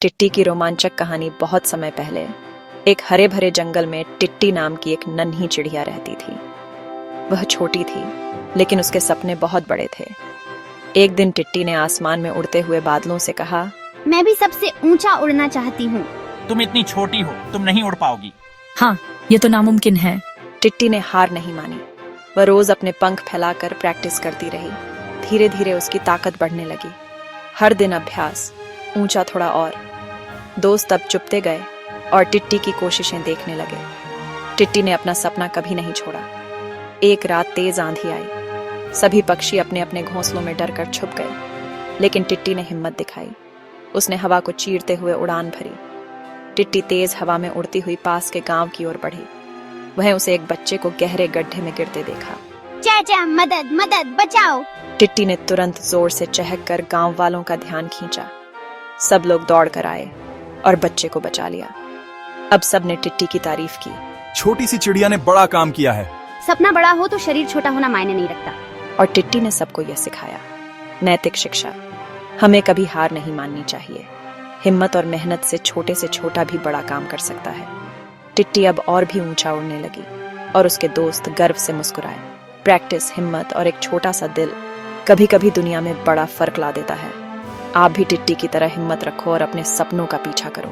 TT की रोमांचक कहानी बहुत समय पहले एक हरे भरे जंगल में टिट्टी नाम की एक नन्ही चिड़िया रहती थी। वह छोटी थी, लेकिन उसके सपने बहुत बड़े थे। एक दिन टिट्टी ने आसमान में उड़ते हुए बादलों से कहा, मैं भी सबसे ऊंचा उड़ना चाहती हूँ। तुम इतनी छोटी हो, तुम नहीं उड़ पाओगी। हाँ, ये तो नामुमकिन है। टिट्टी ने हार नहीं मानी। वह रोज अपने पंख फैलाकर प्रैक्टिस करती रही। धीरे धीरे उसकी ताकत बढ़ने लगी। हर दिन अभ्यास, ऊंचा थोड़ा और। दोस्त अब चुपते गए और टिट्टी की कोशिशें देखने लगे। टिट्टी ने अपना सपना कभी नहीं छोड़ा। एक रात तेज आंधी आई। सभी पक्षी अपने अपने घोंसलों में डर कर छुप गए, लेकिन टिट्टी ने हिम्मत दिखाई। उसने हवा को चीरते हुए उड़ान भरी। टिट्टी तेज हवा में उड़ती हुई पास के गांव की ओर बढ़ी। वह उसे एक बच्चे को गहरे गड्ढे में गिरते देखा। चाचा, मदद मदद, बचाओ। टिट्टी ने तुरंत जोर से चहक कर गांव वालों का ध्यान खींचा। सब लोग दौड़ कर आए और बच्चे को बचा लिया। अब सब ने टिट्टी की तारीफ की। छोटी सी चिड़िया ने बड़ा काम किया है। सपना बड़ा हो तो शरीर छोटा होना मायने नहीं रखता। और टिट्टी ने सबको यह सिखाया, नैतिक शिक्षा। हमें कभी हार नहीं माननी चाहिए। हिम्मत और मेहनत से छोटा भी बड़ा काम कर सकता है। टिट्टी अब और भी ऊंचा उड़ने लगी और उसके दोस्त गर्व से मुस्कुराए। प्रैक्टिस, हिम्मत और एक छोटा सा दिल कभी कभी दुनिया में बड़ा फर्क ला देता है। आप भी टिट्टी की तरह हिम्मत रखो और अपने सपनों का पीछा करो।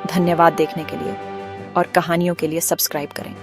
धन्यवाद देखने के लिए और कहानियों के लिए सब्सक्राइब करें।